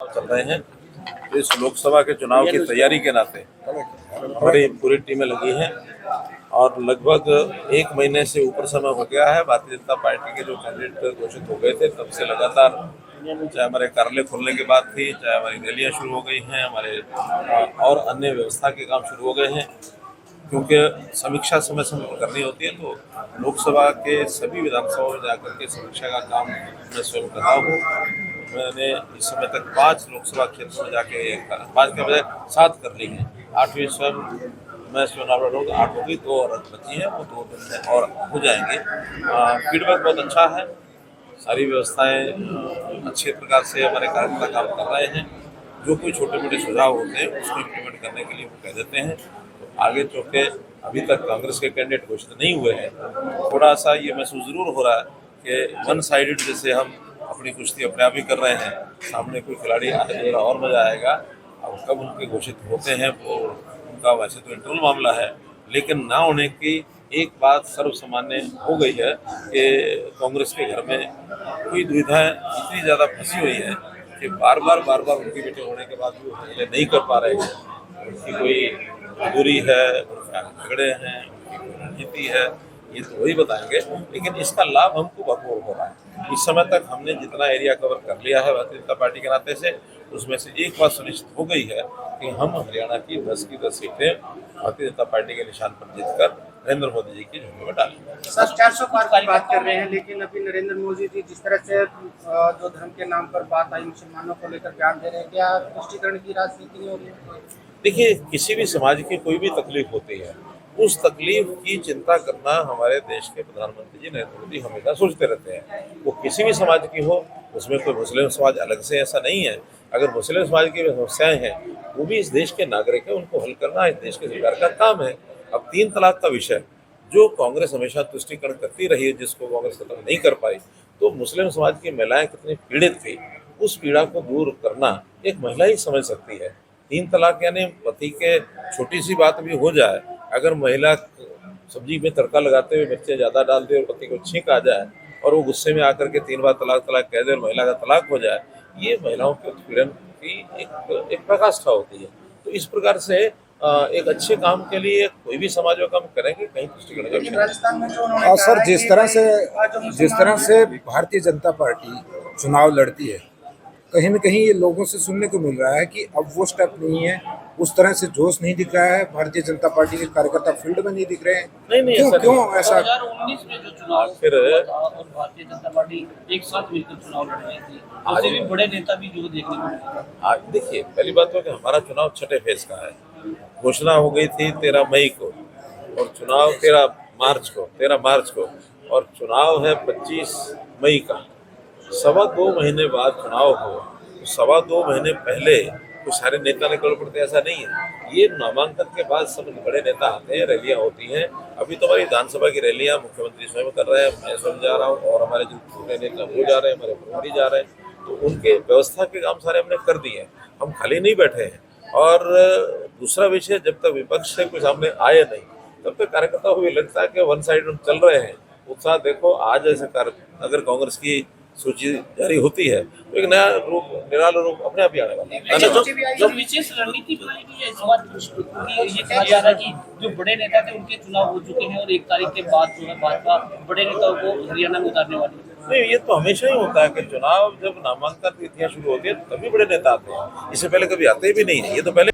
चल रहे हैं। इस लोकसभा के चुनाव की तैयारी के नाते हमारी पूरी टीमें लगी हैं और लगभग 1 महीने से ऊपर समय हो गया है। भारतीय जनता पार्टी के जो कैंडिडेट घोषित हो गए थे तब से लगातार, चाहे हमारे कार्यालय खुलने के बाद थी, चाहे हमारी रैलियां शुरू हो गई हैं, हमारे और अन्य व्यवस्था के काम शुरू हो गए हैं। क्योंकि समीक्षा समय समय पर करनी होती है, तो लोकसभा के सभी विधानसभाओं में जाकर के समीक्षा का काम मैं स्वयं कर रहा हूँ। मैंने इस समय तक 5 लोकसभा क्षेत्र में जाके 5 के बजाय 7 कर ली हैं। 8वीं मैं चुनाव लड़ूंगा, 8 होगी, 2 और बची हैं, वो 2 दिन में और हो जाएंगे। फीडबैक बहुत अच्छा है, सारी व्यवस्थाएं अच्छे प्रकार से हमारे कार्यकर्ता काम कर रहे हैं। जो कोई छोटे मोटे सुझाव होते हैं उसको इम्प्लीमेंट करने के लिए वो कह देते हैं। तो आगे चल के अभी तक कांग्रेस के कैंडिडेट घोषित नहीं हुए हैं, थोड़ा सा ये महसूस जरूर हो रहा है कि वन साइडेड जैसे हम अपनी कुश्ती अपने आप ही कर रहे हैं, सामने कोई खिलाड़ी आने तो और मजा आएगा। अब कब उनके घोषित होते हैं वो उनका वैसे तो इंटरनल मामला है, लेकिन ना होने की एक बात सर्वसामान्य हो गई है कि कांग्रेस के घर में कोई दुविधाएं इतनी ज़्यादा फंसी हुई है कि बार बार उनके बेटे होने के बाद भी वो फैसले नहीं कर पा रहे हैं। उनकी कोई दूरी है, झगड़े हैं, उनकी कोई रणनीति है, ये तो वही बताएंगे, लेकिन इसका लाभ हमको भरपूर हो रहा है। इस समय तक हमने जितना एरिया कवर कर लिया है भारतीय जनता पार्टी के नाते से, उसमें से एक बात सुनिश्चित हो गई है कि हम हरियाणा की 10 की 10 सीटें भारतीय जनता पार्टी के निशान पर जीतकर नरेंद्र मोदी जी की झोली में डालेंगे। सर 400 पार की बात कर रहे हैं, लेकिन अभी नरेंद्र मोदी जी जिस तरह से जो धर्म के नाम पर बात आई, मुसलमानों को लेकर बयान दे रहे हैं, क्या तुष्टीकरण की राजनीति नहीं हो रही है? देखिए, किसी भी समाज की कोई भी तकलीफ होती है, उस तकलीफ की चिंता करना हमारे देश के प्रधानमंत्री जी नरेंद्र मोदी हमेशा सोचते रहते हैं। वो किसी भी समाज की हो, उसमें कोई मुस्लिम समाज अलग से ऐसा नहीं है। अगर मुस्लिम समाज की समस्याएं हैं, वो भी इस देश के नागरिक हैं, उनको हल करना इस देश के सरकार का काम है। अब 3 तलाक का विषय जो कांग्रेस हमेशा तुष्टीकरण करती रही है, जिसको कांग्रेस खत्म नहीं कर पाई, तो मुस्लिम समाज की महिलाएं कितनी पीड़ित थी, उस पीड़ा को दूर करना एक महिला ही समझ सकती है। 3 तलाक यानी पति के छोटी सी बात भी हो जाए, अगर महिला सब्जी में तड़का लगाते हुए मिर्चें ज़्यादा डाल दे और पति को छींक आ जाए और वो गुस्से में आकर के 3 बार तलाक तलाक कह दे और महिला का तलाक हो जाए, ये महिलाओं के उत्पीड़न की एक पराकाष्ठा होती है। तो इस प्रकार से एक अच्छे काम के लिए कोई भी समाज का काम करेंगे, कहीं तुष्टीकरण का विषय राजस्थान में जो उन्होंने सर जिस तरह से भारतीय जनता पार्टी चुनाव लड़ती है, कहीं न कहीं ये लोगों से सुनने को मिल रहा है कि अब वो स्टेप नहीं है, उस तरह से जोश नहीं दिख रहा है, भारतीय जनता पार्टी के कार्यकर्ता फील्ड में नहीं दिख रहे हैं। नहीं क्यों ऐसा? 2019 में जो चुनाव फिर और भारतीय जनता पार्टी एक साथ मिलकर चुनाव लड़ रही थी, उससे भी बड़े नेता भी जो देखने को मिले। आज देखिए, पहली बात तो कि हमारा चुनाव छठे फेज का है। घोषणा हो गई थी 13 मई को और चुनाव 13 मार्च को और चुनाव है 25 मई का। 2.25 महीने बाद चुनाव हो तो 2.25 महीने पहले कुछ सारे नेता निकल पड़ते, ऐसा नहीं है। ये नामांकन के बाद सब बड़े नेता आते हैं, रैलियां होती हैं। अभी तो हमारी विधानसभा की रैलियां मुख्यमंत्री स्वयं कर रहे हैं, मैं स्वयं जा रहा हूँ और हमारे जो छोटे नेता वो जा रहे हैं, हमारे प्रभारी जा रहे हैं। तो उनके व्यवस्था के काम सारे हमने कर दिए हैं, हम खाली नहीं बैठे हैं। और दूसरा विषय, जब तक विपक्ष से कोई सामने आए नहीं तब तक कार्यकर्ताओं को भी लगता है कि वन साइड हम चल रहे हैं। उत्साह देखो, आज ऐसे अगर कांग्रेस की सूची जारी होती है तो एक नया रूप, निराला रूप अपने आप ही आने वाला है। जो विशेष रणनीति बनाई गई है इस बार, क्योंकि ये कहा जा रहा है कि जो बड़े नेता थे उनके चुनाव हो चुके हैं और 1 तारीख के बाद जो है भाजपा बड़े नेताओं को हरियाणा में उतारने वाली है। नहीं, ये तो हमेशा ही होता है कि चुनाव जब नामांकन तिथियां शुरू होती है तभी बड़े नेता आते हैं, इससे पहले कभी आते भी नहीं है। ये तो पहले